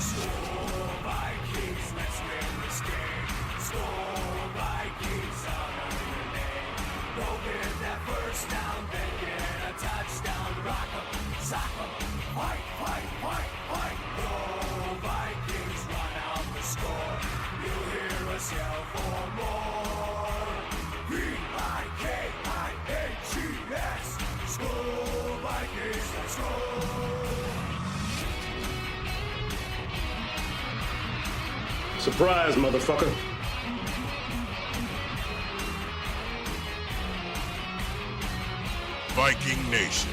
SKOL Vikings, let's win this game. SKOL Vikings, honor your name. Go get that first down, then get a touchdown. Rock 'em, sock 'em, fight, fight, fight, fight. Go Vikings, run out the score. You'll hear us yell for more. V-I-K-I-N-G-S, SKOL Vikings, let's go. Surprise, motherfucker. Viking Nation,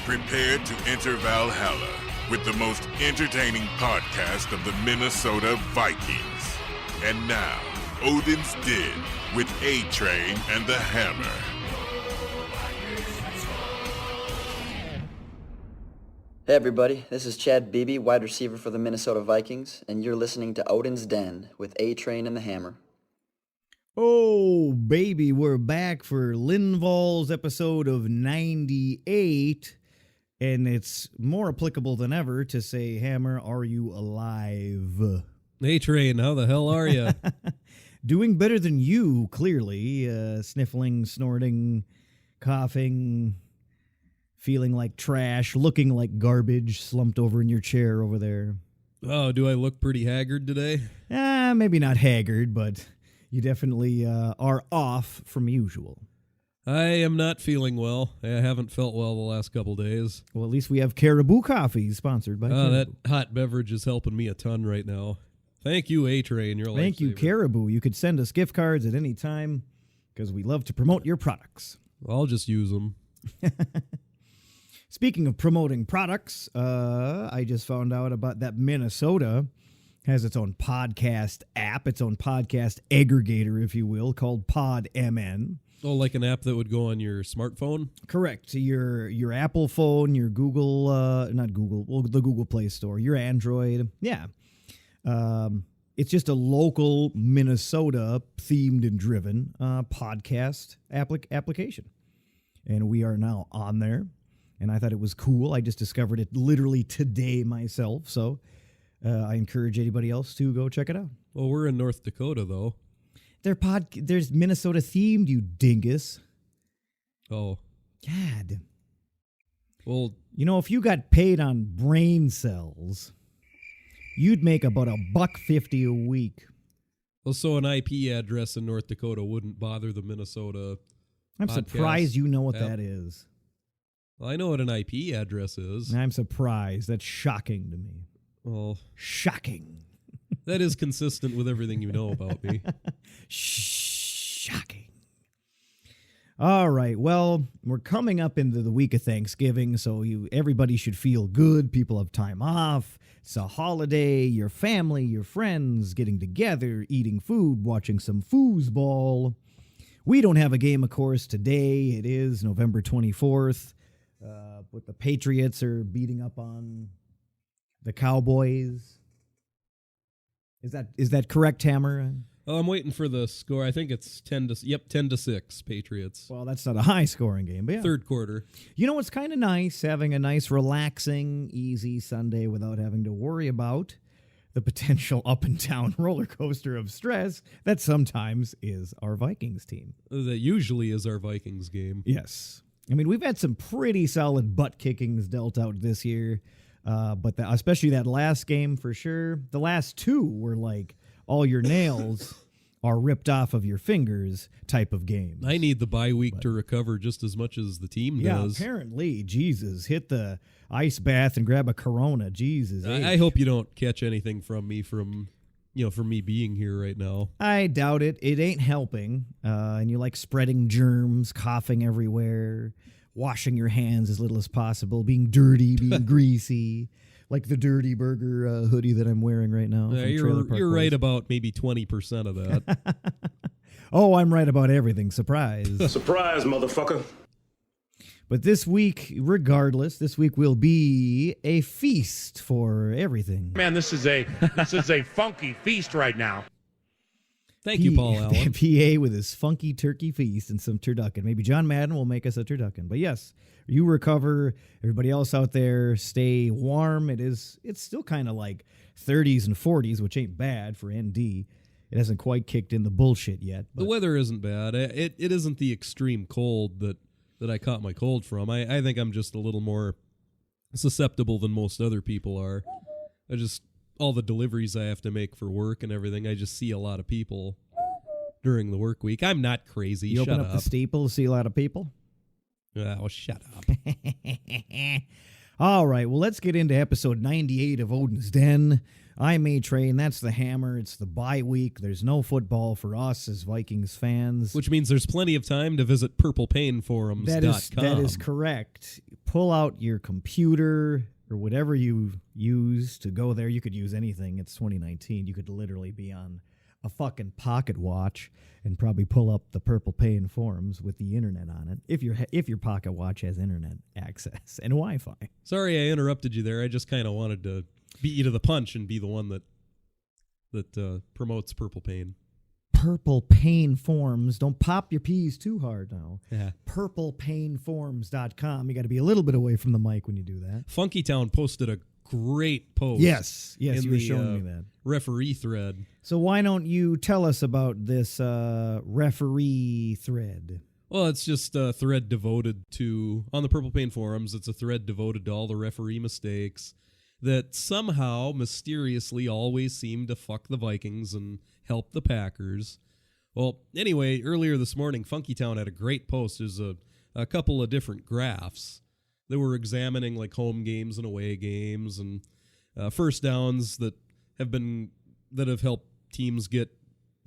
prepare to enter Valhalla with the most entertaining podcast of the Minnesota Vikings. And now, Odin's Den with A-Train and the Hammer. Hey everybody, this is Chad Beebe, wide receiver for the Minnesota Vikings, and you're listening to Odin's Den with A-Train and the Hammer. Oh, baby, we're back for Linval's episode of 98, and it's more applicable than ever to say, Hammer, are you alive? A-Train, how the hell are you? Doing better than you, clearly. Sniffling, snorting, coughing, feeling like trash, looking like garbage, slumped over in your chair over there. Oh, do I look pretty haggard today? Maybe not haggard, but you definitely are off from usual. I am not feeling well. I haven't felt well the last couple days. Well, at least we have Caribou Coffee, sponsored by Caribou. That hot beverage is helping me a ton right now. Thank you, A-Train. You're a Thank you, lifesaver. Caribou. You could send us gift cards at any time because we love to promote your products. I'll just use them. Speaking of promoting products, I just found out about that Minnesota has its own podcast app, its own podcast aggregator, if you will, called PodMN. Oh, like an app that would go on your smartphone? Correct. Your Apple phone, your Google, not Google, well, the Google Play Store, your Android. Yeah. It's just a local Minnesota themed and driven podcast application. And we are now on there. And I thought it was cool. I just discovered it literally today myself. So I encourage anybody else to go check it out. Well, we're in North Dakota, though. There's Minnesota themed, you dingus. Oh. God. Well, you know, if you got paid on brain cells, you'd make about $1.50 a week. Well, so an IP address in North Dakota wouldn't bother the Minnesota I'm podcast surprised you know what app. that is. Well, I know what an IP address is. I'm surprised. That's shocking to me. Well, Shocking. that is consistent with everything you know about me. Shocking. All right. Well, we're coming up into the week of Thanksgiving, so everybody should feel good. People have time off. It's a holiday. Your family, your friends getting together, eating food, watching some foosball. We don't have a game, of course, today. It is November 24th. But the Patriots are beating up on the Cowboys. Is that correct, Hammer? Oh, I'm waiting for the score. I think it's 10-6 Patriots. Well, that's not a high-scoring game, but yeah. Third quarter. You know what's kind of nice? Having a nice, relaxing, easy Sunday without having to worry about the potential up-and-down roller coaster of stress that sometimes is our Vikings team. That usually is our Vikings game. Yes. I mean, we've had some pretty solid butt kickings dealt out this year, but especially that last game for sure. The last two were like all your nails are ripped off of your fingers type of games. I need the bye week to recover just as much as the team does. Yeah, apparently. Jesus, hit the ice bath and grab a Corona. Jesus. I hope you don't catch anything from me from me being here right now. I doubt it. It ain't helping. And you like spreading germs, coughing everywhere, washing your hands as little as possible, being dirty, being greasy, like the Dirty Burger hoodie that I'm wearing right now. You're right about maybe 20% of that. Oh, I'm right about everything. Surprise. Surprise, motherfucker. But this week, regardless, this week will be a feast for everything. Man, this is a funky feast right now. Thank you, Paul Allen. PA with his funky turkey feast and some turducken. Maybe John Madden will make us a turducken. But yes, you recover. Everybody else out there, stay warm. It's still kind of like 30s and 40s, which ain't bad for ND. It hasn't quite kicked in the bullshit yet. But. The weather isn't bad. It isn't the extreme cold that I caught my cold from. I think I'm just a little more susceptible than most other people are. All the deliveries I have to make for work and everything, I just see a lot of people during the work week. I'm not crazy. You shut open up the steeple, see a lot of people? Oh, shut up. All right, well, let's get into episode 98 of Odin's Den. I'm A-Train. That's the hammer. It's the bye week. There's no football for us as Vikings fans. Which means there's plenty of time to visit purplepainforums.com. That is correct. Pull out your computer or whatever you use to go there. You could use anything. It's 2019. You could literally be on a fucking pocket watch and probably pull up the Purple Pain forums with the internet on it. If your pocket watch has internet access and Wi-Fi. Sorry I interrupted you there. I just kind of wanted to beat you to the punch and be the one that promotes Purple Pain. Purple Pain Forums. Don't pop your peas too hard now. Yeah. purplepainforums.com. You got to be a little bit away from the mic when you do that. Funky Town posted a great post. Yes, you were showing me that. Referee thread. So why don't you tell us about this referee thread? Well, it's just a thread devoted to, on the Purple Pain Forums, it's a thread devoted to all the referee mistakes that somehow mysteriously always seem to fuck the Vikings and help the Packers. Well, anyway, earlier this morning, Funky Town had a great post. There's a couple of different graphs that were examining like home games and away games and first downs that have helped teams get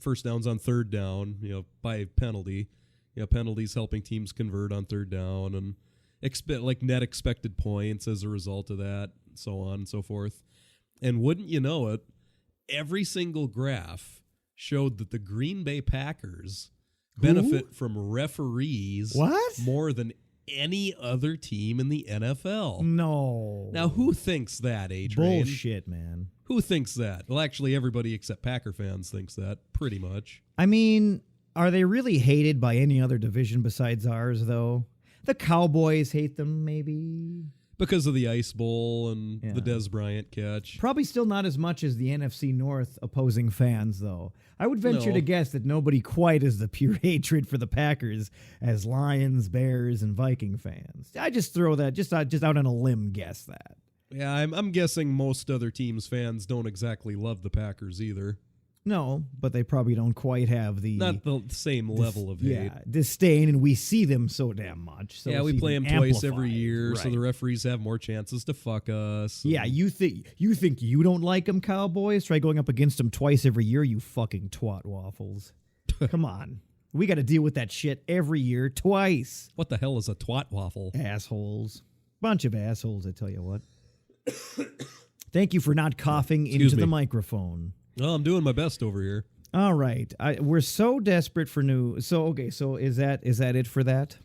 first downs on third down, by penalty. Penalties helping teams convert on third down and net expected points as a result of that, and so on and so forth. And wouldn't you know it, every single graph showed that the Green Bay Packers benefit from referees more than any other team in the NFL. No. Now, who thinks that, Adrian? Bullshit, man. Who thinks that? Well, actually, everybody except Packer fans thinks that, pretty much. I mean, are they really hated by any other division besides ours, though? The Cowboys hate them, maybe. Because of the Ice Bowl and the Des Bryant catch. Probably still not as much as the NFC North opposing fans, though. I would venture to guess that nobody quite has the pure hatred for the Packers as Lions, Bears, and Viking fans. I just throw that, just out on a limb guess that. Yeah, I'm guessing most other teams' fans don't exactly love the Packers either. No, but they probably don't quite have not the same level of hate. Yeah, disdain, and we see them so damn much. So yeah, we play them twice every year, so the referees have more chances to fuck us. Yeah, you think you don't like them, Cowboys? Try going up against them twice every year, you fucking twat waffles. Come on. We got to deal with that shit every year, twice. What the hell is a twat waffle? Assholes. Bunch of assholes, I tell you what. Thank you for not coughing into the microphone. Well, I'm doing my best over here. All right. We're so desperate for new. So, okay. So is that it for that?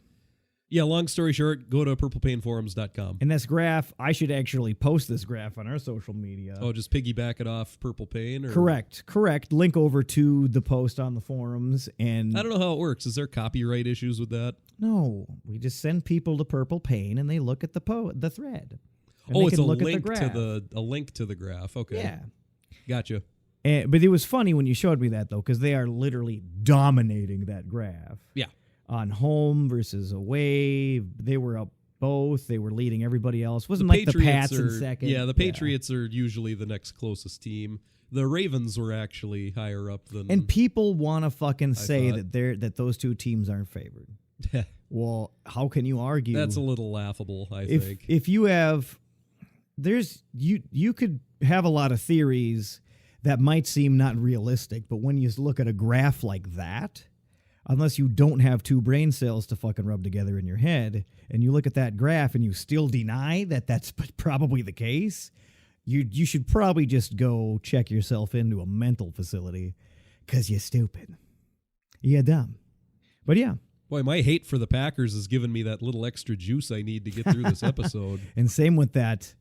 Yeah. Long story short, go to purplepainforums.com. And this graph, I should actually post this graph on our social media. Oh, just piggyback it off Purple Pain? Or? Correct. Link over to the post on the forums. And I don't know how it works. Is there copyright issues with that? No. We just send people to Purple Pain and they look at the thread. It's a link to the graph. Okay. Yeah. Gotcha. But it was funny when you showed me that, though, because they are literally dominating that graph. Yeah. On home versus away. They were up both. They were leading everybody else. Wasn't like the Pats in second. Yeah, the Patriots are usually the next closest team. The Ravens were actually higher up than. And people want to fucking say that those two teams aren't favored. Well, how can you argue? That's a little laughable, I think. If you have, you could have a lot of theories that might seem not realistic, but when you look at a graph like that, unless you don't have two brain cells to fucking rub together in your head, and you look at that graph and you still deny that that's probably the case, you should probably just go check yourself into a mental facility because you're stupid. You're dumb. But yeah. Boy, my hate for the Packers has given me that little extra juice I need to get through this episode. And same with that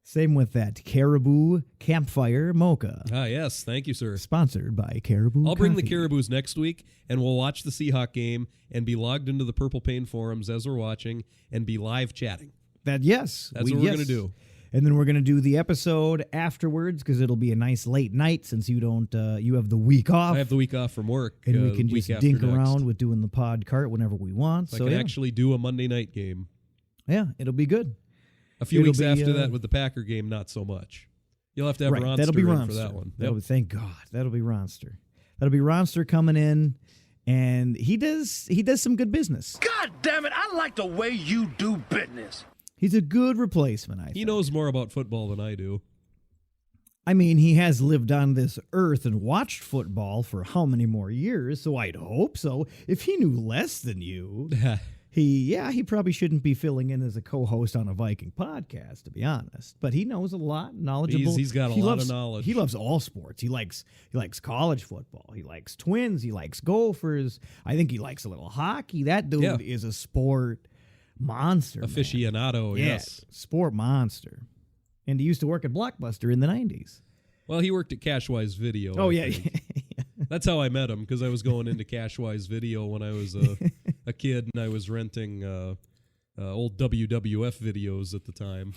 Same with that Caribou Campfire Mocha. Ah, yes. Thank you, sir. Sponsored by Caribou I'll bring the Coffee. Caribous next week, and we'll watch the Seahawk game and be logged into the Purple Pain forums as we're watching and be live chatting. Yes. That's what we're going to do. And then we're going to do the episode afterwards because it'll be a nice late night since you don't, you have the week off. I have the week off from work. And we can week just after dink next. around with doing the pod cart whenever we want. So I can actually do a Monday night game. Yeah, it'll be good. A few It'll weeks be, after that with the Packer game, not so much. You'll have to have right, Ronster that'll be in Ronster. for that one. That'll Yep. be, thank God. That'll be Ronster. That'll be Ronster coming in, and he does some good business. God damn it, I like the way you do business. He's a good replacement, I think. He knows more about football than I do. I mean, he has lived on this earth and watched football for how many more years, so I'd hope so. If he knew less than you, he probably shouldn't be filling in as a co-host on a Viking podcast, to be honest. But he knows a lot, knowledgeable. He's got a lot of knowledge. He loves all sports. He likes college football. He likes Twins. He likes Gophers. I think he likes a little hockey. That dude is a sport monster. Aficionado, man. yes. Yeah, sport monster. And he used to work at Blockbuster in the 90s. Well, he worked at Cashwise Video. Oh, I yeah. think. That's how I met him, because I was going into Cashwise Video when I was a kid, and I was renting old WWF videos at the time.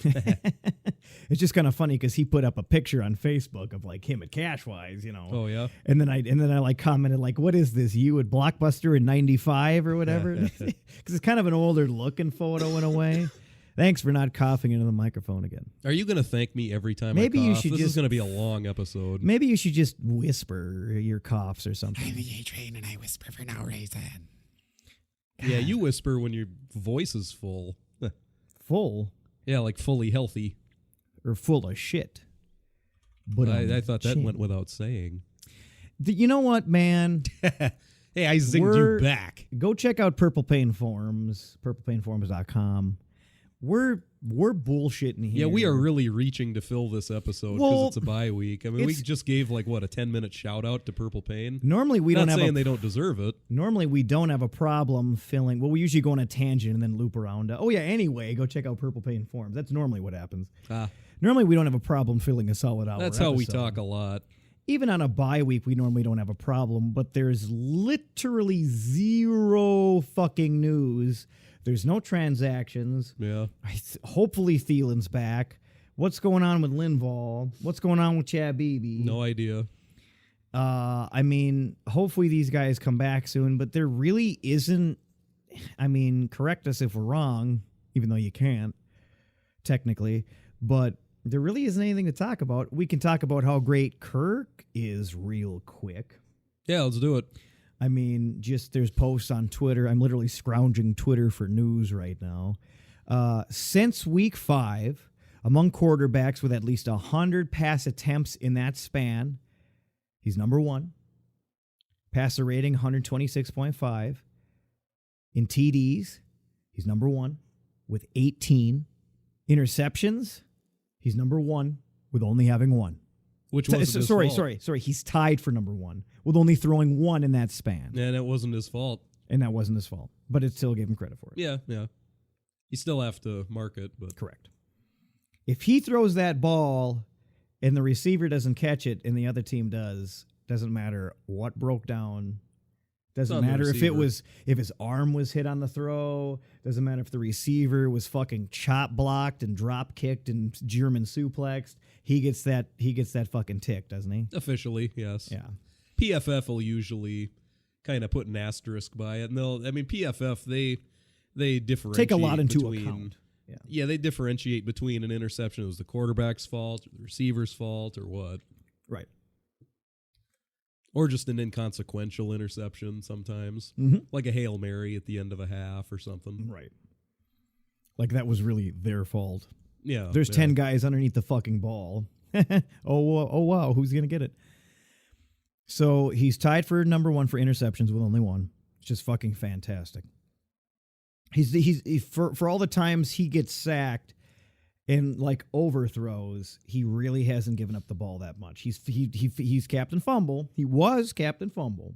It's just kind of funny because he put up a picture on Facebook of like him at Cashwise, you know. Oh, yeah? And then I like commented like, "What is this? You at Blockbuster in '95 or whatever?" Because it's kind of an older looking photo in a way. Thanks for not coughing into the microphone again. Are you going to thank me every time Maybe I cough? you should This just- is going to be a long episode. Maybe you should just whisper your coughs or something. I'm the A-Train and I whisper for no reason. Yeah, you whisper when your voice is full. Full Yeah, like fully healthy. or full of shit. But I thought that went without saying. You know what, man? Hey, I zinged you back. Go check out Purple Pain Forums, purplepainforums.com. We're bullshitting here. Yeah, we are really reaching to fill this episode because Well, it's a bye week. I mean, we it's- just gave like what, a 10-minute shout out to Purple Pain. Normally we Not don't have saying a they don't deserve it. Normally, we don't have a problem filling. Well, we usually go on a tangent and then loop around. Anyway, go check out Purple Pain Forums. That's normally what happens. Normally, we don't have a problem filling a solid hour. That's how we episode. talk a lot. Even on a bye week, we normally don't have a problem, but there's literally zero fucking news. There's no transactions. Yeah. Hopefully, Thielen's back. What's going on with Linval? What's going on with Chad Beebe? No idea. I mean, hopefully these guys come back soon, but there really isn't. I mean, correct us if we're wrong, even though you can't, technically, but there really isn't anything to talk about. We can talk about how great Kirk is real quick. Yeah, let's do it. I mean, just there's posts on Twitter. I'm literally scrounging Twitter for news right now. Since week 5, among quarterbacks with at least 100 pass attempts in that span, he's number 1. Passer rating 126.5. In TDs, he's number 1 with 18. Interceptions, he's number 1 with only having 1. Which wasn't his fault. Sorry. He's tied for number 1 with only throwing 1 in that span. And it wasn't his fault. And that wasn't his fault, but it still gave him credit for it. Yeah. You still have to mark it, but Correct. If he throws that ball and the receiver doesn't catch it and the other team does, doesn't matter what broke down. Doesn't on the matter receiver. if his arm was hit on the throw. Doesn't matter if the receiver was fucking chop blocked and drop kicked and German suplexed. He gets that fucking tick, doesn't he? officially, yes. Yeah. PFF will usually kind of put an asterisk by it, and PFF they differentiate. Take a lot into between, account. Yeah. Yeah, they differentiate between an interception that was the quarterback's fault, or the receiver's fault, or what. Right. Or just an inconsequential interception sometimes. Mhm. Like a Hail Mary at the end of a half or something. Right. Like that was really their fault. Yeah. There's yeah. 10 guys underneath the fucking ball. Oh, wow. Who's going to get it? So he's tied for number 1 for interceptions with only 1. It's just fucking fantastic. He's for all the times he gets sacked and like overthrows, he really hasn't given up the ball that much. He's Captain Fumble. He was Captain Fumble.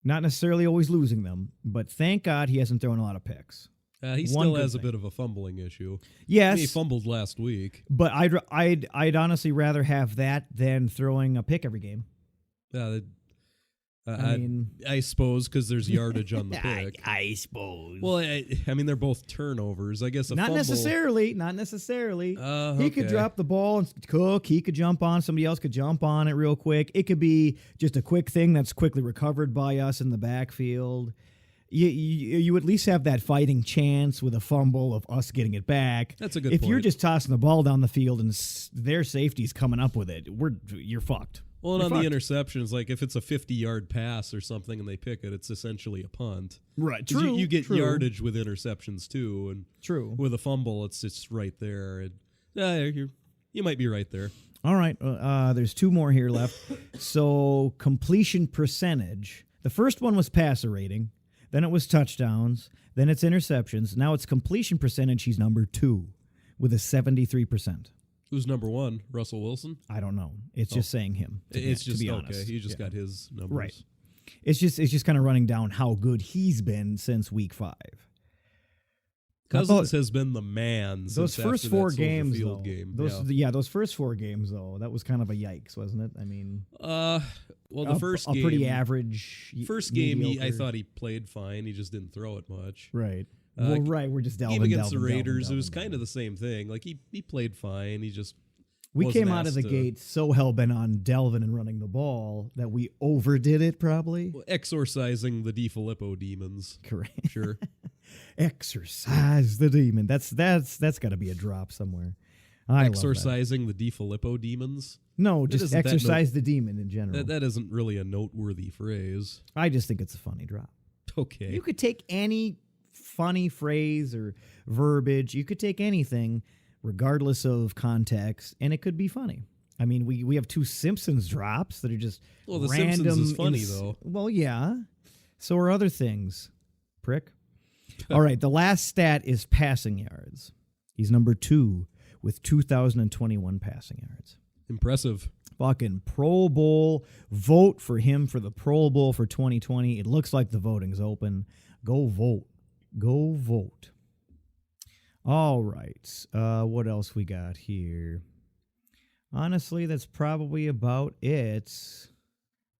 Not necessarily always losing them, but thank God he hasn't thrown a lot of picks. He One still good has a thing. bit of a fumbling issue. Yes. He fumbled last week. But I'd honestly rather have that than throwing a pick every game. I suppose because there's yardage on the pick. I suppose. Well, I mean, they're both turnovers. I guess a Not fumble. necessarily. Not necessarily. He could Okay. drop the ball and cook. He could jump on. Somebody else could jump on it real quick. It could be just a quick thing that's quickly recovered by us in the backfield. You at least have that fighting chance with a fumble of us getting it back. That's a good If point. you're just tossing the ball down the field and their safety's coming up with it, you're fucked. Well, and You're on fucked. the interceptions, like if it's a 50-yard pass or something and they pick it, it's essentially a punt. Right. 'Cause True. You get true, yardage with interceptions too, and True. with a fumble, it's just right there. You might be right there. All right. There's two more here left. So completion percentage. The first one was passer rating. Then it was touchdowns. Then it's interceptions. Now it's completion percentage. He's number 2 with a 73%. Who's number 1? Russell Wilson? I don't know. It's just saying him. It's just to be okay. honest. He just Yeah. got his numbers. Right. It's just kind of running down how good he's been since week 5. Cousins has been the man. Those since first after 4 that games, Soldier Field though. game. Those first 4 games, though, that was kind of a yikes, wasn't it? I mean, Well, the first game, pretty average. First game, I mediocre. thought he played fine. He just didn't throw it much. Right. Uh, Right. We're just delving. Game against the delving, Raiders, delving, it was delving. kind of the same thing. Like he played fine. He just We wasn't came out of the asked to- gate so hell-bent on delving and running the ball that we overdid it, probably. exorcising the DiFilippo demons. Correct. Sure. Exorcise the demon. That's got to be a drop somewhere. I love that. Exorcising the DiFilippo demons. No, That just isn't that exorcise the demon in general. That isn't really a noteworthy phrase. I just think it's a funny drop. Okay. You could take any funny phrase or verbiage. You could take anything, regardless of context, and it could be funny. I mean, we have 2 Simpsons drops that are just Well, The random. Simpsons is funny, though. Well, yeah. So are other things. Prick. All right, the last stat is passing yards. He's number 2 with 2,021 passing yards. Impressive. Fucking Pro Bowl. Vote for him for the Pro Bowl for 2020. It looks like the voting's open. Go vote. Go vote. All right. What else we got here? Honestly, that's probably about it.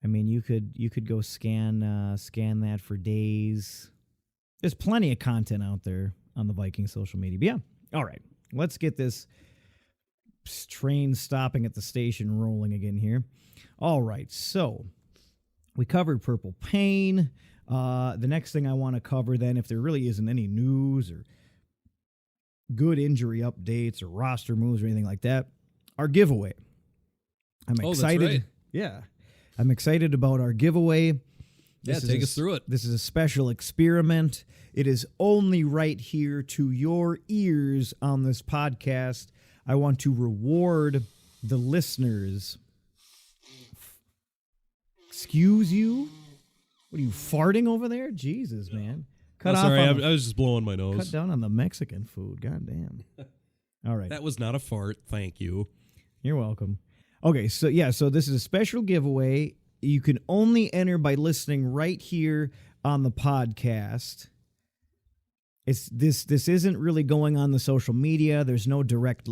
I mean, you could go scan that for days. There's plenty of content out there on the Vikings social media. But yeah, all right. Let's get this train stopping at the station rolling again here. All right, so we covered Purple Pain. The next thing I want to cover then, if there really isn't any news or good injury updates or roster moves or anything like that, our giveaway. I'm excited. That's right. Yeah. I'm excited about our giveaway. Take us through it. This is a special experiment. It is only right here to your ears on this podcast. I want to reward the listeners. Excuse you? What are you farting over there? Jesus, man. Sorry, I was just blowing my nose. Cut down on the Mexican food. God damn. All right. That was not a fart. Thank you. You're welcome. Okay, so this is a special giveaway. You can only enter by listening right here on the podcast. It's this isn't really going on the social media. There's no direct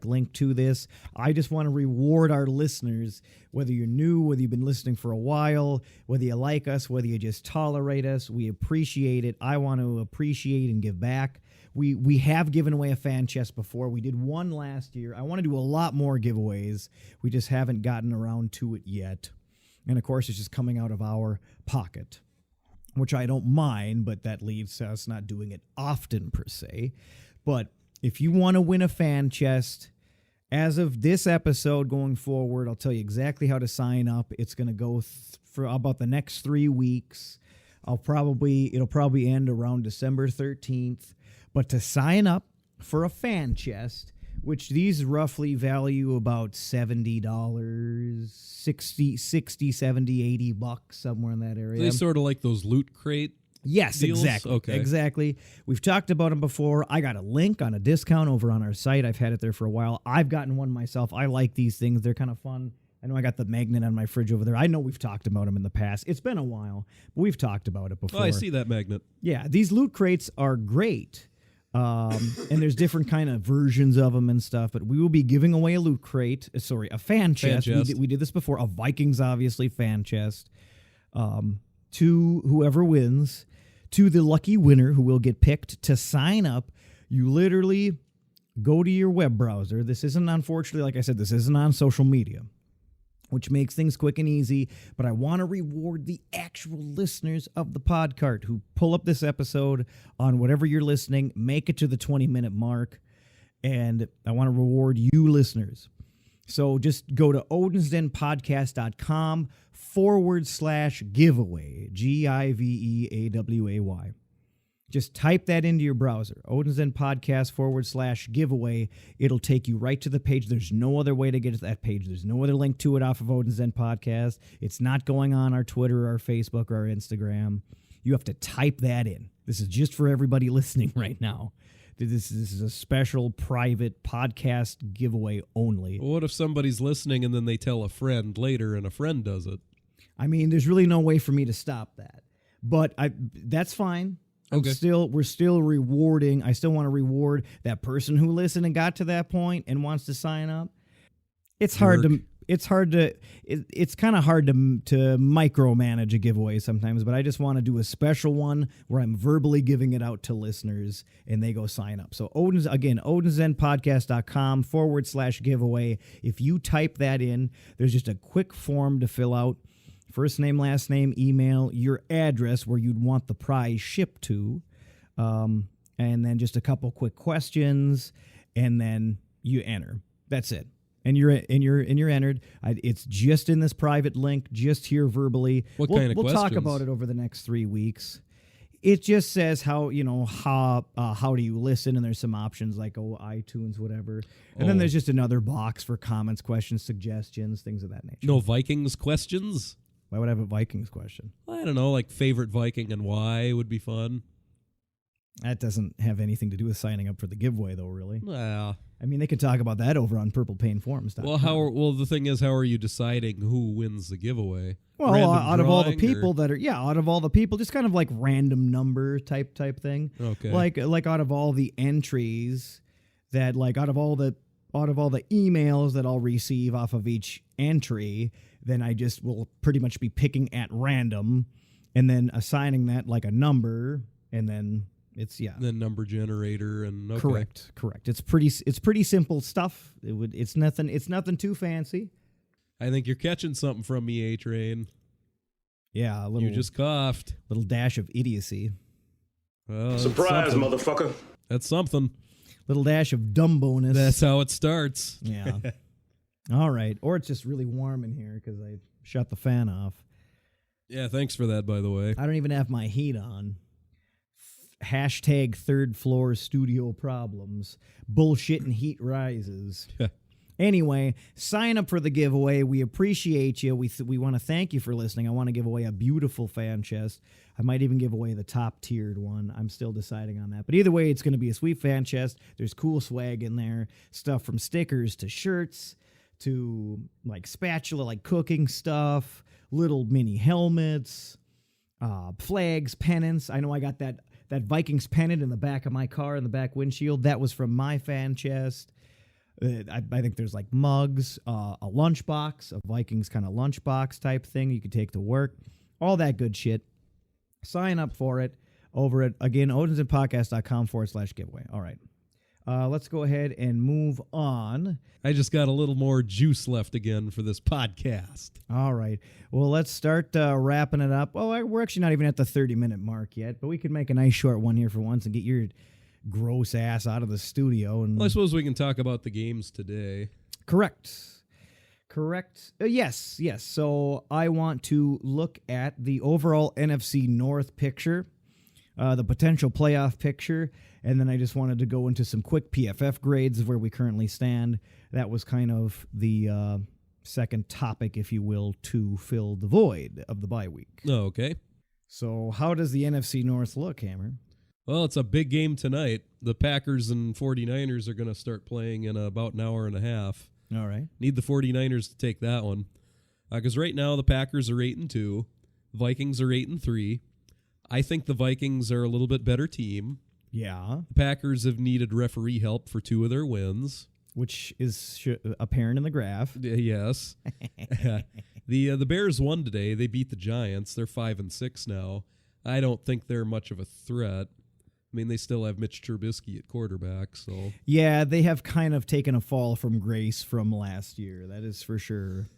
link to this. I just want to reward our listeners, whether you're new, whether you've been listening for a while, whether you like us, whether you just tolerate us. We appreciate it. I want to appreciate and give back. We have given away a fan chest before. We did one last year. I want to do a lot more giveaways. We just haven't gotten around to it yet. And of course, it's just coming out of our pocket, which I don't mind, but that leads to us not doing it often per se. But if you want to win a fan chest, as of this episode going forward, I'll tell you exactly how to sign up. It's going to go for about the next 3 weeks. It'll probably end around December 13th. But to sign up for a fan chest, which these roughly value about $70, 60, 70, $80, somewhere in that area. They sort of like those loot crate. Yes, deals? exactly. Okay. Exactly. We've talked about them before. I got a link on a discount over on our site. I've had it there for a while. I've gotten one myself. I like these things. They're kind of fun. I know I got the magnet on my fridge over there. I know we've talked about them in the past. It's been a while, but we've talked about it before. Oh, I see that magnet. Yeah, these loot crates are great. And there's different kind of versions of them and stuff, but we will be giving away a loot crate. A fan chest. We did this before. A Vikings, obviously, fan chest. To whoever wins. To the lucky winner who will get picked to sign up. You literally go to your web browser. This isn't, unfortunately, like I said, this isn't on social media, which makes things quick and easy. But I want to reward the actual listeners of the podcast who pull up this episode on whatever you're listening, make it to the 20-minute mark, and I want to reward you listeners. So just go to odinsdenpodcast.com/giveaway, giveaway. Just type that into your browser, odinsdenpodcast/giveaway. It'll take you right to the page. There's no other way to get to that page. There's no other link to it off of Odin's Den Podcast. It's not going on our Twitter, our Facebook, or our Instagram. You have to type that in. This is just for everybody listening right now. This is a special private podcast giveaway only. Well, what if somebody's listening and then they tell a friend later and a friend does it? I mean, there's really no way for me to stop that. But that's fine. Okay. We're still rewarding. I still want to reward that person who listened and got to that point and wants to sign up. It's kind of hard to micromanage a giveaway sometimes, but I just want to do a special one where I'm verbally giving it out to listeners and they go sign up. So odinsdenpodcast.com/giveaway. If you type that in, there's just a quick form to fill out. First name, last name, email, your address where you'd want the prize shipped to, and then just a couple quick questions, and then you enter. That's it, and you're entered. It's just in this private link, just here verbally. What kind of questions? We'll talk about it over the next 3 weeks. It just says how do you listen, and there's some options like iTunes, whatever, and then there's just another box for comments, questions, suggestions, things of that nature. No Vikings questions? Why would I have a Vikings question? I don't know, like favorite Viking and why would be fun. That doesn't have anything to do with signing up for the giveaway, though, really. Well, I mean, they could talk about that over on purplepainforums.com. Well, the thing is, how are you deciding who wins the giveaway? Well, out of all the people out of all the people, just kind of like random number type thing. Okay. Like out of all the entries that, like, out of all the emails that I'll receive off of each entry, then I just will pretty much be picking at random and then assigning that like a number, and then it's then number generator and okay. Correct. It's pretty simple stuff. It's nothing too fancy. I think you're catching something from me, A-Train. Yeah, you just coughed. Little dash of idiocy. Well, surprise, motherfucker. That's something. Little dash of dumboness. That's how it starts. Yeah. All right. Or it's just really warm in here because I shut the fan off. Yeah, thanks for that, by the way. I don't even have my heat on. Hashtag third floor studio problems. Bullshit and heat rises. Anyway, sign up for the giveaway. We appreciate you. We want to thank you for listening. I want to give away a beautiful fan chest. I might even give away the top tiered one. I'm still deciding on that. But either way, it's going to be a sweet fan chest. There's cool swag in there. Stuff from stickers to shirts to like spatula, like cooking stuff, little mini helmets, flags, pennants. I know I got that Vikings pennant in the back of my car in the back windshield. That was from my fan chest. I think there's like mugs, a lunchbox, a Vikings kind of lunchbox type thing you could take to work, all that good shit. Sign up for it over at, again, odinsdenpodcast.com/giveaway. All right. Let's go ahead and move on. I just got a little more juice left again for this podcast. All right. Well, let's start wrapping it up. Well, we're actually not even at the 30-minute mark yet, but we could make a nice short one here for once and get your gross ass out of the studio. And well, I suppose we can talk about the games today. Correct. Yes. So I want to look at the overall NFC North picture, the potential playoff picture, and then I just wanted to go into some quick PFF grades of where we currently stand. That was kind of the second topic, if you will, to fill the void of the bye week. Oh, okay. So how does the NFC North look, Hammer? Well, it's a big game tonight. The Packers and 49ers are going to start playing in about an hour and a half. All right. Need the 49ers to take that one. Because right now the Packers are 8-2. Vikings are 8-3. I think the Vikings are a little bit better team. Yeah. The Packers have needed referee help for 2 of their wins. Which is apparent in the graph. Yes. The Bears won today. They beat the Giants. They're 5-6 now. I don't think they're much of a threat. I mean, they still have Mitch Trubisky at quarterback, so. Yeah, they have kind of taken a fall from grace from last year. That is for sure.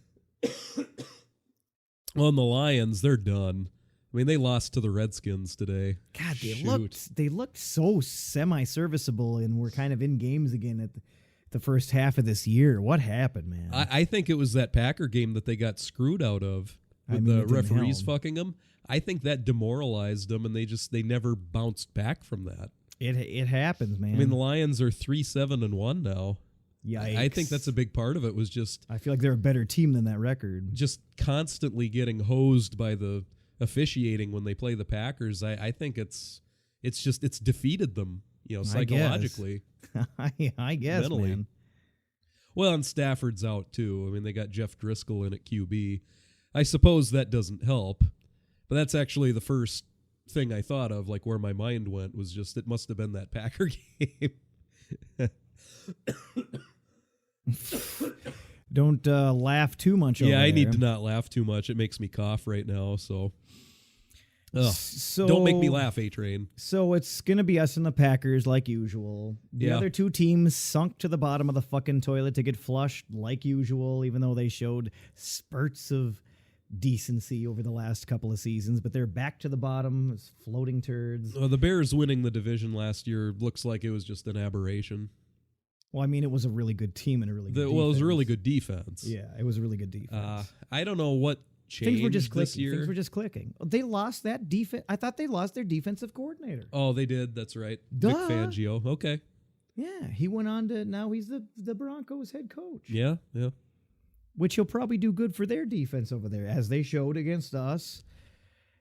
Well, and the Lions, they're done. I mean, they lost to the Redskins today. God, Shoot. they looked so semi-serviceable and were kind of in games again at the first half of this year. What happened, man? I think it was that Packer game that they got screwed out of with the referees fucking them. I think that demoralized them, and they never bounced back from that. It happens, man. I mean, the Lions are 3-7-1 now. Yikes. I think that's a big part of it. Was just I feel like they're a better team than that record. Just constantly getting hosed by the officiating when they play the Packers. I think it's defeated them, psychologically. I guess, mentally. man. Well, and Stafford's out too. I mean, they got Jeff Driscoll in at QB. I suppose that doesn't help, but that's actually the first thing I thought of, like where my mind went, was just it must have been that Packer game. Don't laugh too much over Yeah, I there. need to not laugh too much. It makes me cough right now, so. Ugh. So Don't make me laugh, A-Train. So it's going to be us and the Packers like usual. The Yeah. other two teams sunk to the bottom of the fucking toilet to get flushed like usual, even though they showed spurts of decency over the last couple of seasons, but they're back to the bottom as floating turds. The Bears winning the division last year looks like it was just an aberration. Well, I mean, it was a really good team and a really good defense. Well, it was a really good defense. Yeah, it was a really good defense. I don't know what changed Things were just this clicking. year. Things were just clicking. They lost that defense. I thought they lost their defensive coordinator. Oh, they did. That's right. Duh. Vic Fangio. Okay. Yeah, he went on to, now he's the Broncos head coach. Yeah. Which he'll probably do good for their defense over there, as they showed against us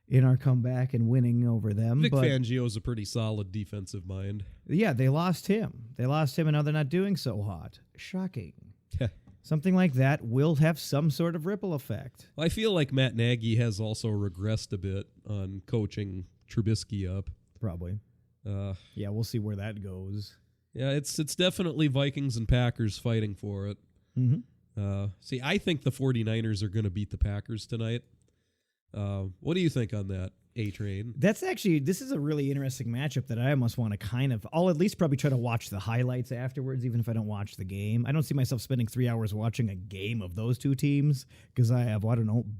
in our comeback and winning over them. Vic but Fangio's a pretty solid defensive mind. yeah, they lost him. And now they're not doing so hot. Shocking. Something like that will have some sort of ripple effect. I feel like Matt Nagy has also regressed a bit on coaching Trubisky up. Probably. Yeah, we'll see where that goes. Yeah, it's definitely Vikings and Packers fighting for it. Mm-hmm. See, I think the 49ers are going to beat the Packers tonight. What do you think on that, A-Train? This is a really interesting matchup that I almost want to I'll at least probably try to watch the highlights afterwards, even if I don't watch the game. I don't see myself spending 3 hours watching a game of those two teams because I have,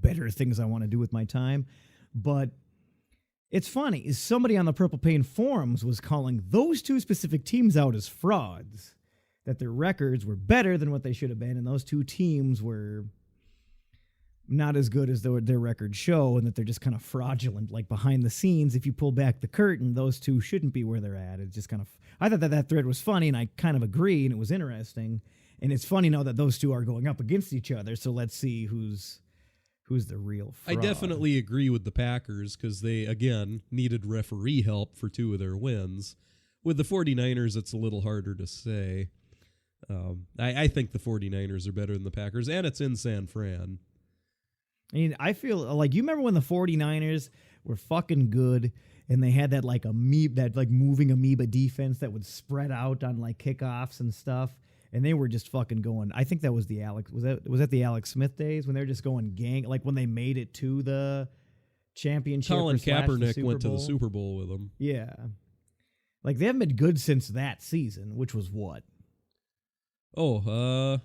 better things I want to do with my time. But it's funny, somebody on the Purple Pain forums was calling those two specific teams out as frauds, that their records were better than what they should have been, and those two teams were not as good as their records show, and that they're just kind of fraudulent, like behind the scenes. If you pull back the curtain, those two shouldn't be where they're at. It's just kind of, I thought that thread was funny, and I kind of agree, and it was interesting. And it's funny now that those two are going up against each other, so let's see who's the real fraud. I definitely agree with the Packers because they, again, needed referee help for 2 of their wins. With the 49ers, it's a little harder to say. I think the 49ers are better than the Packers, and it's in San Fran. I mean, I feel like, you remember when the 49ers were fucking good and they had that like moving amoeba defense that would spread out on like kickoffs and stuff, and they were just fucking going. I think that was the was that the Alex Smith days when they were just going gang, like when they made it to the championship. Colin Kaepernick the went to the Super Bowl with them. Yeah. Like they haven't been good since that season, which was what? I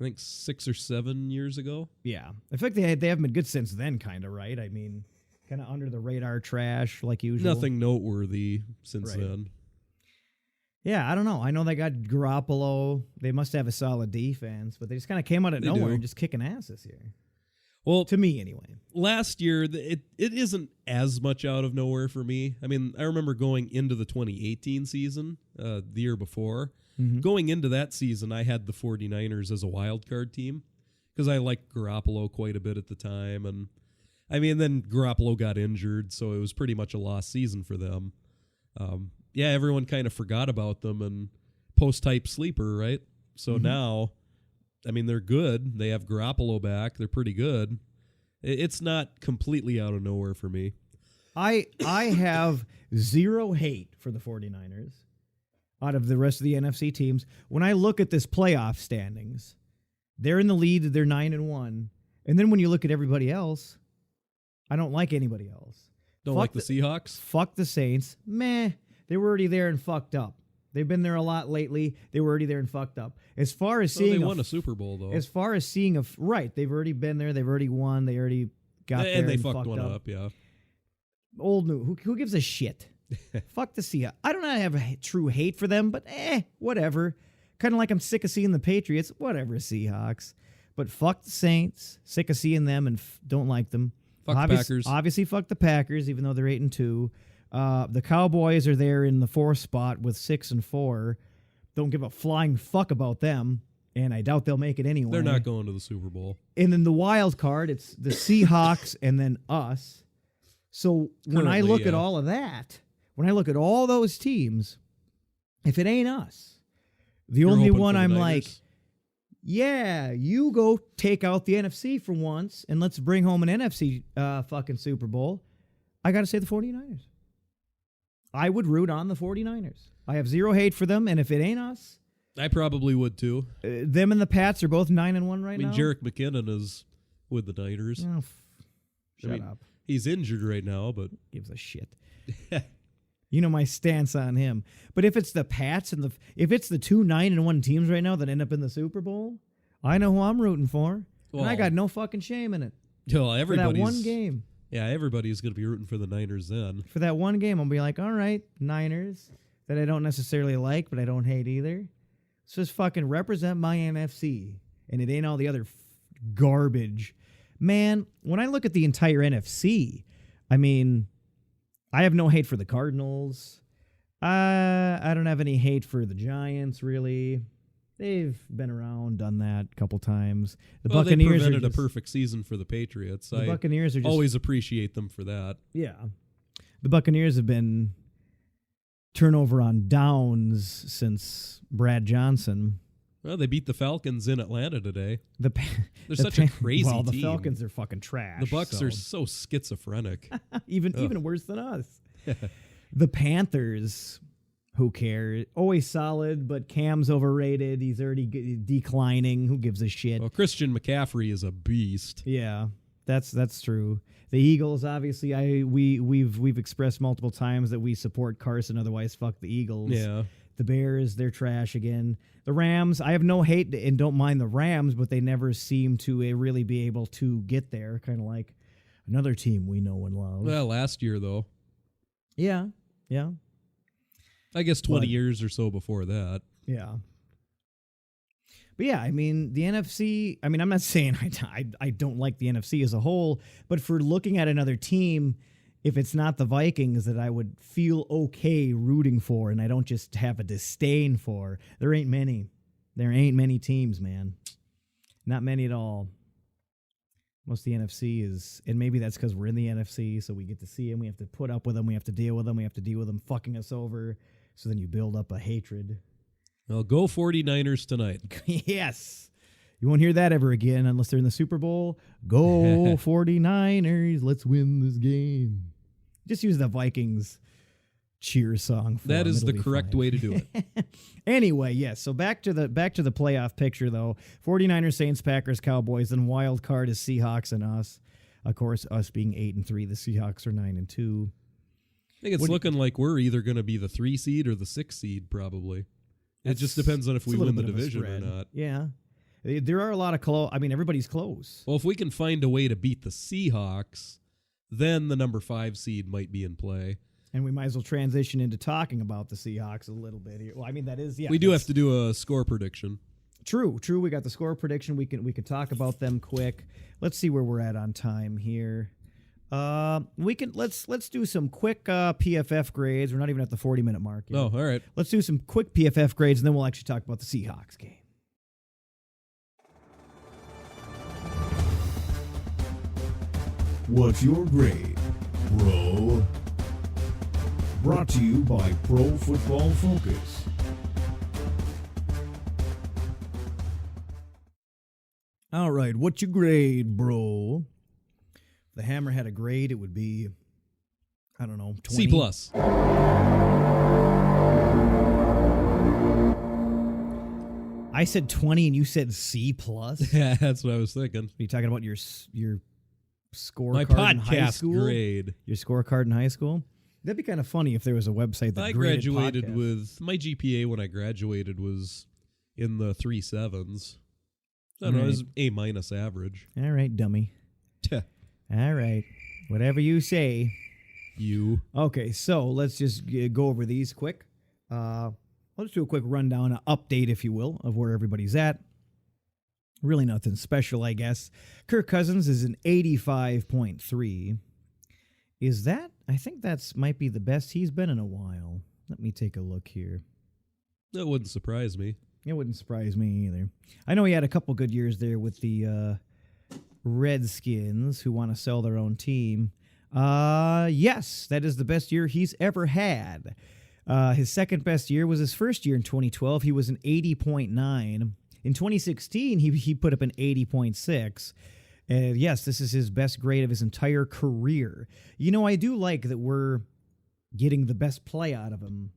think 6 or 7 years ago. Yeah. I feel like they haven't been good since then, kind of, right? I mean, kind of under the radar trash like usual. Nothing noteworthy since then. Yeah, I don't know. I know they got Garoppolo. They must have a solid defense, but they just kind of came out of nowhere and just kicking ass this year. Well, to me anyway. Last year, it isn't as much out of nowhere for me. I mean, I remember going into the 2018 season, the year before. Mm-hmm. Going into that season, I had the 49ers as a wild card team because I liked Garoppolo quite a bit at the time. And I mean, then Garoppolo got injured, so it was pretty much a lost season for them. Yeah, everyone kind of forgot about them and post-type sleeper, right? So now, I mean, they're good. They have Garoppolo back. They're pretty good. It's not completely out of nowhere for me. I have zero hate for the 49ers out of the rest of the NFC teams. When I look at this playoff standings, they're in the lead. They're 9-1. And then when you look at everybody else, I don't like anybody else. Don't like the Seahawks? Fuck the Saints. Meh. They were already there and fucked up. They've been there a lot lately. They were already there and fucked up. As far as seeing they won a Super Bowl, though. As far as seeing right, they've already been there. They've already won. They already got there and they fucked one up. Yeah. Old new. Who gives a shit? Fuck the Seahawks. I do not have a true hate for them, but whatever. Kind of like I'm sick of seeing the Patriots. Whatever, Seahawks. But fuck the Saints. Sick of seeing them and don't like them. Fuck the Packers. Obviously, fuck the Packers, even though they're 8-2. The Cowboys are there in the 4th spot with 6-4. Don't give a flying fuck about them, and I doubt they'll make it anyway. They're not going to the Super Bowl. And then the wild card, it's the Seahawks and then us. So when I look at all of that, when I look at all those teams, if it ain't us, the only one I'm like, yeah, you go take out the NFC for once and let's bring home an NFC fucking Super Bowl. I got to say the 49ers. I would root on the 49ers. I have zero hate for them, and if it ain't us... I probably would, too. Them and the Pats are both 9-1 right now. I mean, Jerick McKinnon is with the Niners. Oh, shut up. He's injured right now, but... Gives a shit. You know my stance on him. But if it's the Pats and if it's the 2 9-1 teams right now that end up in the Super Bowl, I know who I'm rooting for. Well, and I got no fucking shame in it. Well, for that one game. Yeah, everybody's going to be rooting for the Niners then. For that one game, I'll be like, all right, Niners, that I don't necessarily like, but I don't hate either. So just fucking represent my NFC, and it ain't all the other garbage. Man, when I look at the entire NFC, I mean, I have no hate for the Cardinals. I don't have any hate for the Giants, really. They've been around, done that a couple times. The Buccaneers they prevented a perfect season for the Patriots. The Buccaneers are just, always appreciate them for that. Yeah. The Buccaneers have been turnover on downs since Brad Johnson. Well, they beat the Falcons in Atlanta today. They're the such a crazy team. Well, the Falcons are fucking trash. The Bucs are so schizophrenic. even worse than us. The Panthers... Who cares? Always solid, but Cam's overrated. He's already declining. Who gives a shit? Well, Christian McCaffrey is a beast. Yeah, that's true. The Eagles, obviously, we've expressed multiple times that we support Carson. Otherwise, fuck the Eagles. Yeah. The Bears, they're trash again. The Rams, I have no hate and don't mind the Rams, but they never seem to really be able to get there. Kind of like another team we know and love. Well, last year though. Yeah. I guess 20 years or so before that. Yeah. But yeah, I mean, the NFC, I mean, I'm not saying I don't like the NFC as a whole, but for looking at another team, if it's not the Vikings that I would feel okay rooting for and I don't just have a disdain for, there ain't many. There ain't many teams, man. Not many at all. Most of the NFC is, and maybe that's because we're in the NFC, so we get to see them. We have to put up with them. We have to deal with them. We have to deal with them fucking us over. So then you build up a hatred. Well, go 49ers tonight. Yes. You won't hear that ever again unless they're in the Super Bowl. Go 49ers. Let's win this game. Just use the Vikings cheer song. For that is the correct way to do it. Anyway, yes. So back to the playoff picture, though. 49ers, Saints, Packers, Cowboys. Then wild card is Seahawks and us. Of course, us being 8-3. The Seahawks are 9-2. I think it's looking like we're either going to be the 3 seed or the 6 seed, probably. It just depends on if we win the division or not. Yeah. There are a lot of close. I mean, everybody's close. Well, if we can find a way to beat the Seahawks, then the number 5 seed might be in play. And we might as well transition into talking about the Seahawks a little bit here. Well, I mean, that is, yeah. We do have to do a score prediction. True. We got the score prediction. We can talk about them quick. Let's see where we're at on time here. Let's do some quick PFF grades. We're not even at the 40-minute mark yet. Oh, all right. Let's do some quick PFF grades, and then we'll actually talk about the Seahawks game. What's your grade, bro? Brought to you by Pro Football Focus. All right, what's your grade, bro? If the hammer had a grade, it would be, I don't know, 20. C plus. I said 20 and you said C plus? Yeah, that's what I was thinking. Are you talking about your scorecard My in high podcast school? grade. Your scorecard in high school? That'd be kind of funny if there was a website that I graded graduated podcasts. with, my GPA when I graduated was in the 3.7s. I don't know, it was A minus average. All right, dummy. All right. Whatever you say. You. Okay, so let's just go over these quick. Let's do a quick rundown, an update, if you will, of where everybody's at. Really nothing special, I guess. Kirk Cousins is an 85.3. Is that? I think that's might be the best he's been in a while. Let me take a look here. That wouldn't surprise me. It wouldn't surprise me either. I know he had a couple good years there with the Redskins, who want to sell their own team. Yes, that is the best year he's ever had. His second best year was his first year in 2012. He was an 80.9. In 2016, he put up an 80.6. Yes, this is his best grade of his entire career. You know, I do like that we're getting the best play out of him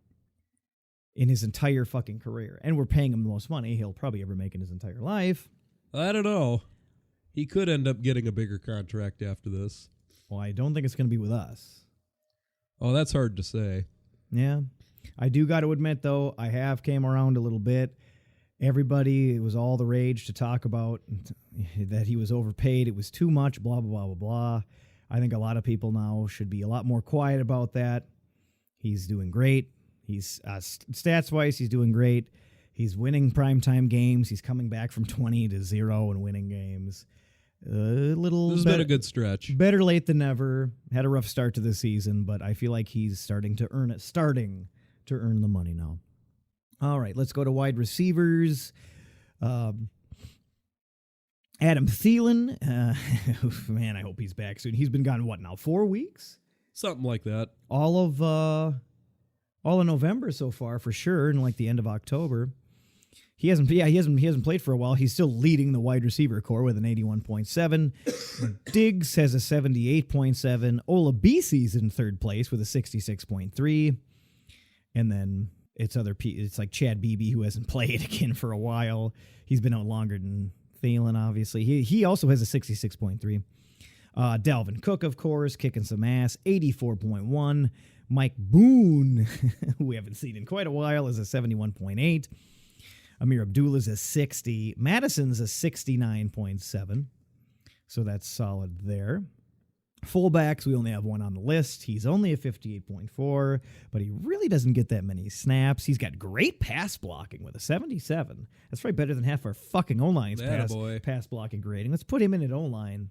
in his entire fucking career. And we're paying him the most money he'll probably ever make in his entire life. I don't know. He could end up getting a bigger contract after this. Well, I don't think it's going to be with us. Oh, that's hard to say. Yeah. I do got to admit, though, I have came around a little bit. Everybody, it was all the rage to talk about that he was overpaid. It was too much, blah, blah, blah, blah, blah. I think a lot of people now should be a lot more quiet about that. He's doing great. He's stats-wise, he's doing great. He's winning primetime games. He's coming back from 20-0 and winning games. This has been a good stretch. Better late than never. Had a rough start to the season, but I feel like he's starting to earn the money now. All right, let's go to wide receivers. Adam Thielen. Man, I hope he's back soon. He's been gone, what now, 4 weeks? Something like that. All of November so far, for sure, and like the end of October. He hasn't played for a while. He's still leading the wide receiver core with an 81.7. Diggs has a 78.7. Olabisi's in third place with a 66.3. And then it's like Chad Beebe, who hasn't played again for a while. He's been out longer than Thielen, obviously. He also has a 66.3. Dalvin Cook, of course, kicking some ass, 84.1. Mike Boone, who we haven't seen in quite a while, is a 71.8. Amir Abdullah's a 60. Madison's a 69.7. So that's solid there. Fullbacks, we only have one on the list. He's only a 58.4, but he really doesn't get that many snaps. He's got great pass blocking with a 77. That's probably better than half our fucking O-line's pass blocking grading. Let's put him in at O-line.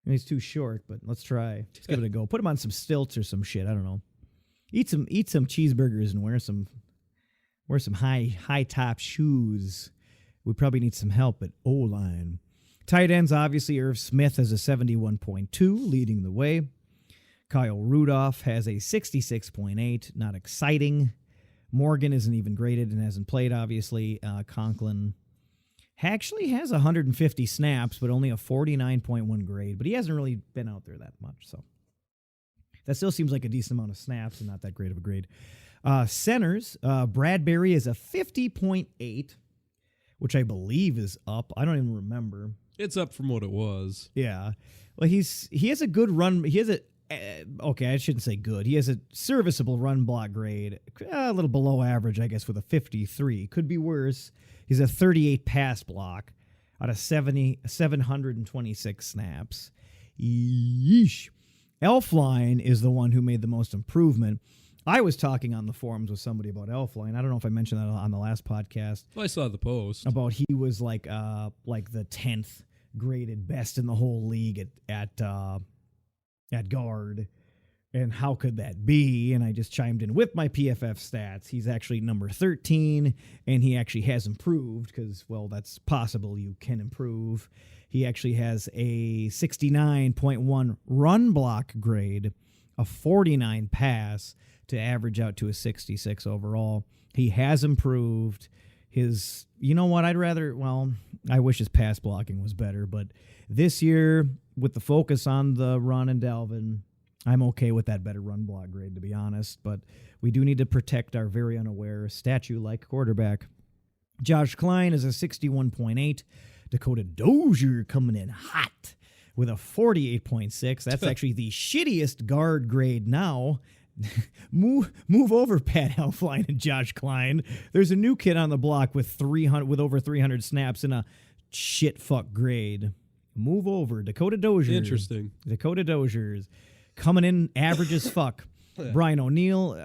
He's too short, but let's try. Let's give it a go. Put him on some stilts or some shit. I don't know. Eat some cheeseburgers and wear some high top shoes. We probably need some help at O-line. Tight ends, obviously, Irv Smith has a 71.2, leading the way. Kyle Rudolph has a 66.8, not exciting. Morgan isn't even graded and hasn't played, obviously. Conklin actually has 150 snaps, but only a 49.1 grade. But he hasn't really been out there that much, so that still seems like a decent amount of snaps and not that great of a grade. Centers, Bradbury is a 50.8, which I believe is up. I don't even remember. It's up from what it was. Yeah. Well, he has a good run. He has okay, I shouldn't say good. He has a serviceable run block grade, a little below average, I guess, with a 53. Could be worse. He's a 38 pass block out of 726 snaps. Yeesh. Elfline is the one who made the most improvement. I was talking on the forums with somebody about Elfline. I don't know if I mentioned that on the last podcast. Well, I saw the post. About he was like the 10th graded best in the whole league at guard. And how could that be? And I just chimed in with my PFF stats. He's actually number 13, and he actually has improved because, well, that's possible. You can improve. He actually has a 69.1 run block grade, a 49 pass to average out to a 66 overall. He has improved. You know what? I wish his pass blocking was better, but this year, with the focus on the run and Dalvin, I'm okay with that better run block grade, to be honest. But we do need to protect our very unaware statue-like quarterback. Josh Klein is a 61.8. Dakota Dozier coming in hot with a 48.6. That's actually the shittiest guard grade now. Move over Pat Elflein and Josh Klein. There's a new kid on the block with over 300 snaps in a shit fuck grade. Move over. Dakota Dozier. Interesting. Dakota Dozier's coming in average as fuck. Brian O'Neill.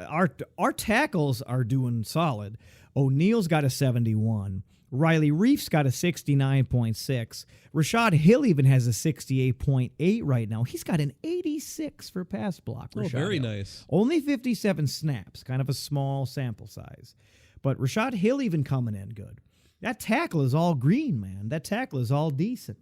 Our tackles are doing solid. O'Neill's got a 71. Riley Reif's got a 69.6. Rashad Hill even has a 68.8 right now. He's got an 86 for pass block. Oh, Rashad very Hill. nice. Only 57 snaps, kind of a small sample size. But Rashad Hill even coming in good. That tackle is all green, man. That tackle is all decent.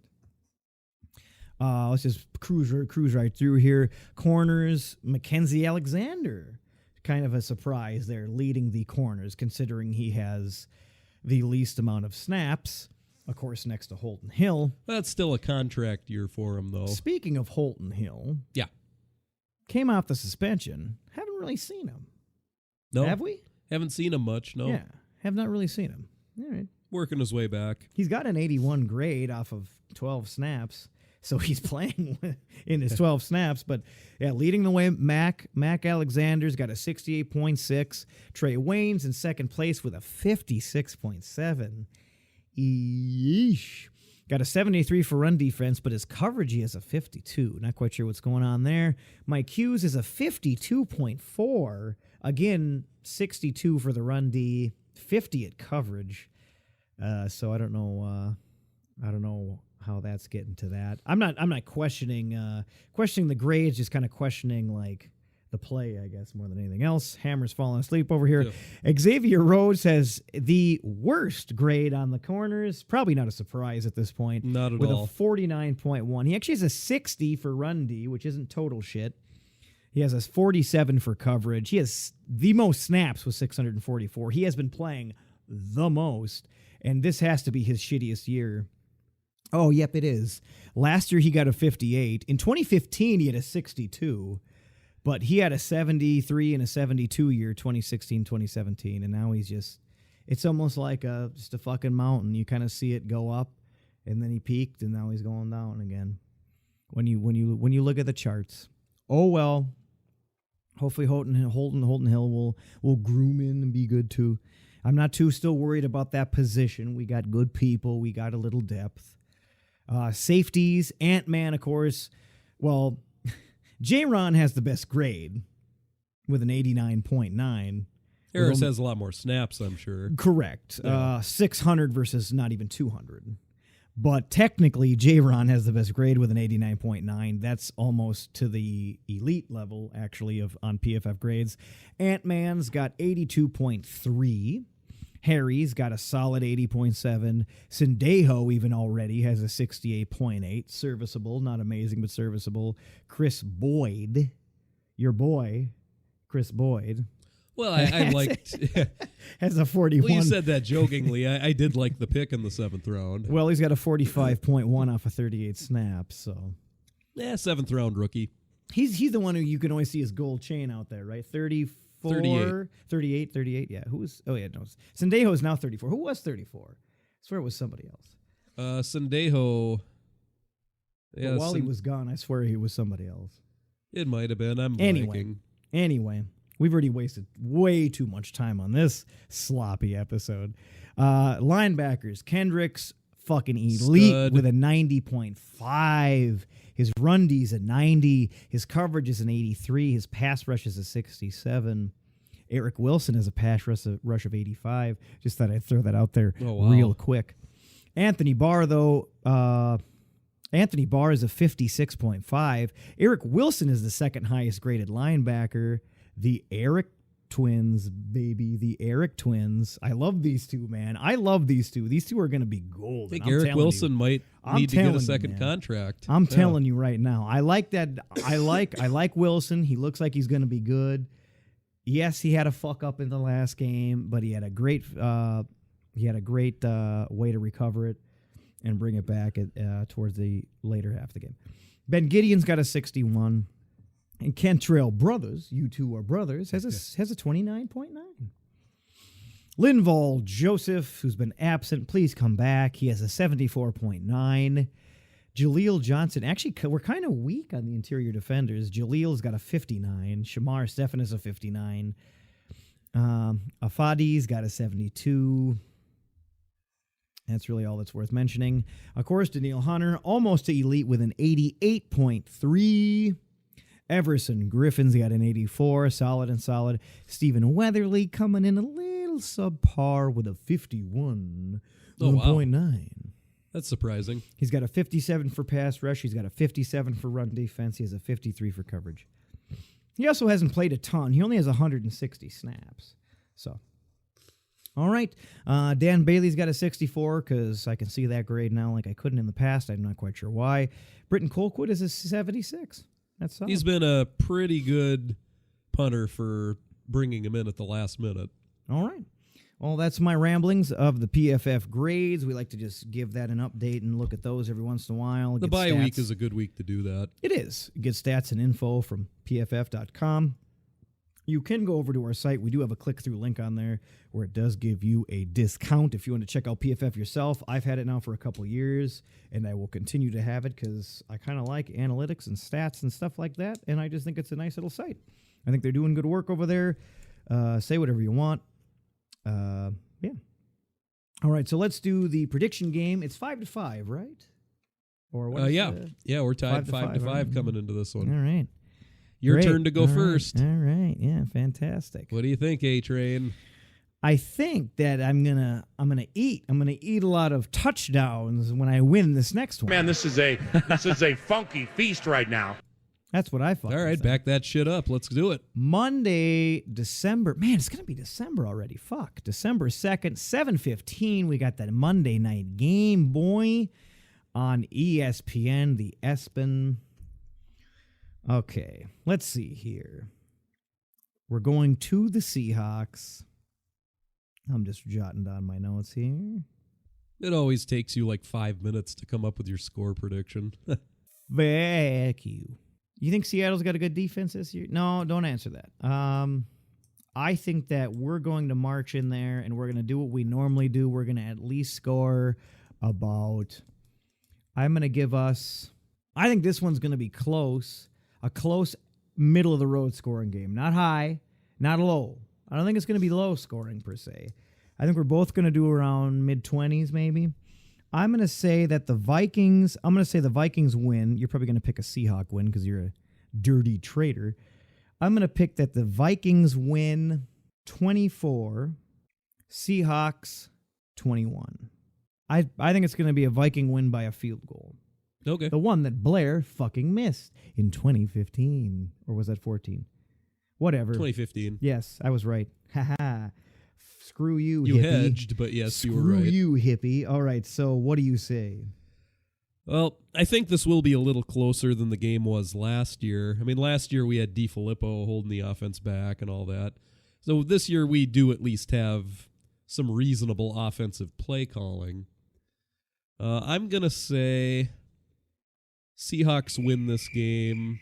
Let's just cruise right through here. Corners, Mackenzie Alexander. Kind of a surprise there, leading the corners, considering he has the least amount of snaps, of course, next to Holton Hill. That's still a contract year for him, though. Speaking of Holton Hill, yeah, came off the suspension. Haven't really seen him. No, have we? Haven't seen him much. No, Yeah, have not really seen him. All right, working his way back. He's got an 81 grade off of 12 snaps, so he's playing in his 12 snaps. But yeah, leading the way, Mac Alexander's got a 68.6. Trey Wayne's in second place with a 56.7. Eesh. Got a 73 for run defense, but his coverage, he has a 52. Not quite sure what's going on there. Mike Hughes is a 52.4. Again, 62 for the run D, 50 at coverage. So I don't know how that's getting to that. I'm not questioning the grades, just kind of questioning like the play, I guess, more than anything else. Hammer's falling asleep over here. Yeah. Xavier Rhodes has the worst grade on the corners. Probably not a surprise at this point. Not at with all. With a 49.1. He actually has a 60 for run D, which isn't total shit. He has a 47 for coverage. He has the most snaps with 644. He has been playing the most, and this has to be his shittiest year. Oh, yep, it is. Last year he got a 58. In 2015 he had a 62, but he had a 73 and a 72 year, 2016, 2017, and now he's just, it's almost like just a fucking mountain. You kind of see it go up, and then he peaked, and now he's going down again. When you look at the charts. Oh well. Hopefully Holton Hill will groom in and be good too. I'm not too still worried about that position. We got good people. We got a little depth. Safeties, Ant-Man, of course. Well, J-Ron has the best grade with an 89.9. Harris has a lot more snaps, I'm sure. Correct. Yeah. 600 versus not even 200. But technically, J-Ron has the best grade with an 89.9. That's almost to the elite level, actually, on PFF grades. Ant-Man's got 82.3. Harry's got a solid 80.7. Sendejo even already has a 68.8. Serviceable, not amazing, but serviceable. Chris Boyd, your boy, Chris Boyd. Well, I liked... has a 41. Well, you said that jokingly. I did like the pick in the 7th round. Well, he's got a 45.1 off of 38 snaps, so... Yeah, 7th round rookie. He's the one who you can always see his gold chain out there, right? 38, yeah. No. Sendejo is now 34. Who was 34? I swear it was somebody else. Sendejo. Yeah, while he was gone, I swear he was somebody else. It might have been. I'm Anyway, we've already wasted way too much time on this sloppy episode. Linebackers, Kendricks, fucking elite Stud. with a 90.5. His run D's a 90. His coverage is an 83. His pass rush is a 67. Eric Wilson has a pass rush of 85. Just thought I'd throw that out there real quick. Anthony Barr, though, Anthony Barr is a 56.5. Eric Wilson is the second highest graded linebacker. The Eric Twins, baby. The Eric Twins. I love these two, man. I love these two. These two are going to be gold. I think Eric Wilson might need to get a second contract. I'm telling you right now. I like that. I like Wilson. He looks like he's going to be good. Yes, he had a fuck up in the last game, but he had a great He had a great way to recover it and bring it back towards the later half of the game. Ben Gideon's got a 61. And Cantrell Brothers, you two are brothers, has a 29.9. Linval Joseph, who's been absent, please come back. He has a 74.9. Jaleel Johnson, actually, we're kind of weak on the interior defenders. Jaleel's got a 59. Shamar Stephanus a 59. Afadi's got a 72. That's really all that's worth mentioning. Of course, Daniil Hunter, almost to elite with an 88.3. Everson Griffin's got an 84, solid and solid. Stephen Weatherly coming in a little subpar with a 51.9. Wow. That's surprising. He's got a 57 for pass rush. He's got a 57 for run defense. He has a 53 for coverage. He also hasn't played a ton. He only has 160 snaps. So, all right. Dan Bailey's got a 64 because I can see that grade now like I couldn't in the past. I'm not quite sure why. Britton Colquitt is a 76. That's solid. He's been a pretty good punter for bringing him in at the last minute. All right. Well, that's my ramblings of the PFF grades. We like to just give that an update and look at those every once in a while. The bye week is a good week to do that. It is. Get stats and info from pff.com. You can go over to our site. We do have a click-through link on there where it does give you a discount if you want to check out PFF yourself. I've had it now for a couple years, and I will continue to have it because I kind of like analytics and stats and stuff like that, and I just think it's a nice little site. I think they're doing good work over there. Say whatever you want. Yeah. All right, so let's do the prediction game. It's 5-5, right? Or what? Yeah, we're tied 5-5 right. Coming into this one. All right. Your Great. turn to go first. All right. Yeah, fantastic. What do you think, A-Train? I think that I'm gonna eat a lot of touchdowns when I win this next one. Man, this is a funky feast right now. That's what I thought. All right, back that shit up. Let's do it. Monday, December. Man, it's gonna be December already. Fuck. December 2nd, 7:15. We got that Monday night game, boy, on ESPN, the ESPN. Okay, let's see here. We're going to the Seahawks. I'm just jotting down my notes here. It always takes you like 5 minutes to come up with your score prediction. Back you. You think Seattle's got a good defense this year? No, don't answer that. I think that we're going to march in there and we're going to do what we normally do. We're going to at least score about, I'm going to give us, I think this one's going to be close. A close middle of the road scoring game. Not high, not low. I don't think it's going to be low scoring per se. I think we're both going to do around mid-20s maybe. I'm going to say that the Vikings win. You're probably going to pick a Seahawk win because you're a dirty traitor. I'm going to pick that the Vikings win 24, Seahawks 21. I think it's going to be a Viking win by a field goal. Okay. The one that Blair fucking missed in 2015. Or was that 14? Whatever. 2015. Yes, I was right. Ha. Screw you, You hippie. hedged, but yes, you were right. Screw you, hippie. All right, so what do you say? Well, I think this will be a little closer than the game was last year. I mean, last year we had DiFilippo holding the offense back and all that. So this year we do at least have some reasonable offensive play calling. I'm going to say Seahawks win this game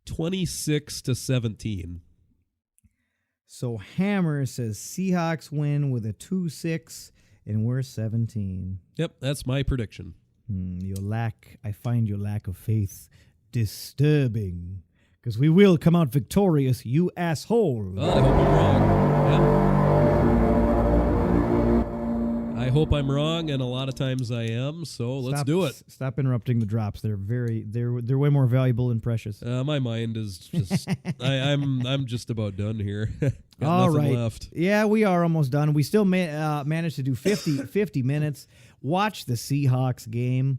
26-17. So Hammer says Seahawks win with a 2-6, and we're 17. Yep, that's my prediction. I find your lack of faith disturbing, because we will come out victorious, you asshole. Well, I hope I'm wrong. Yep. I hope I'm wrong, and a lot of times I am. So let's do it. Stop interrupting the drops. They're way more valuable and precious. My mind is just I'm just about done here. Got All nothing right. left. Yeah, we are almost done. We still managed to do 50 minutes. Watch the Seahawks game.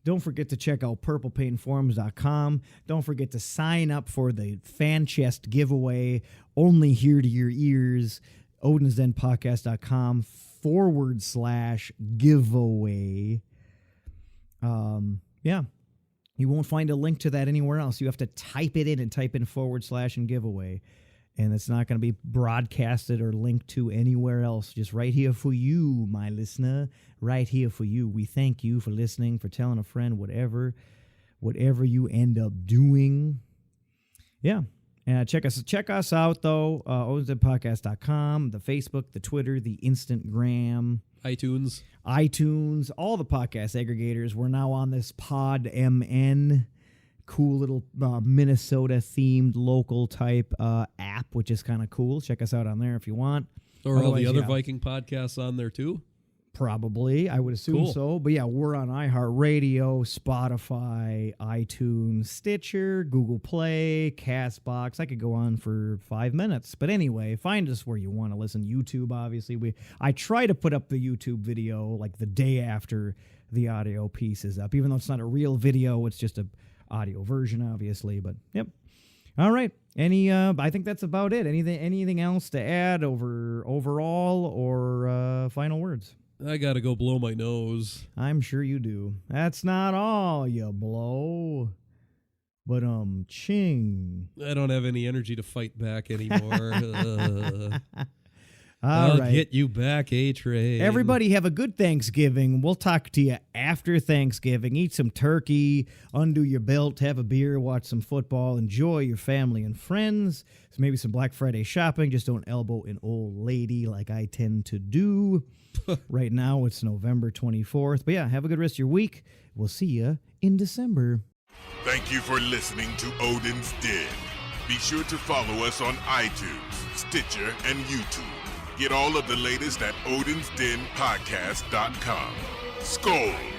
Don't forget to check out purplepainforums.com. Don't forget to sign up for the fan chest giveaway. Only here to your ears. odinsdenpodcast.com/giveaway. Yeah. You won't find a link to that anywhere else. You have to type it in and type in / and giveaway. And it's not going to be broadcasted or linked to anywhere else. Just right here for you, my listener. Right here for you. We thank you for listening, for telling a friend, whatever you end up doing. Yeah. Check us out, though. OdinsDenPodcast.com, the Facebook, the Twitter, the Instagram. iTunes, all the podcast aggregators. We're now on this Pod MN, cool little Minnesota-themed local type app, which is kind of cool. Check us out on there if you want. Or all the other Viking podcasts on there, too? Probably. I would assume so. But yeah, we're on iHeartRadio, Spotify, iTunes, Stitcher, Google Play, CastBox. I could go on for 5 minutes. But anyway, find us where you want to listen. YouTube, obviously. I try to put up the YouTube video like the day after the audio piece is up. Even though it's not a real video, it's just a audio version, obviously. But yep. All right. I think that's about it. Anything else to add overall or final words? I gotta go blow my nose. I'm sure you do. That's not all you blow. But ching. I don't have any energy to fight back anymore. I'll get you back, A-Train. Everybody have a good Thanksgiving. We'll talk to you after Thanksgiving. Eat some turkey, undo your belt, have a beer, watch some football, enjoy your family and friends. So maybe some Black Friday shopping. Just don't elbow an old lady like I tend to do. Right now, it's November 24th. But yeah, have a good rest of your week. We'll see you in December. Thank you for listening to Odin's Den. Be sure to follow us on iTunes, Stitcher, and YouTube. Get all of the latest at odinsdenpodcast.com. SKOL!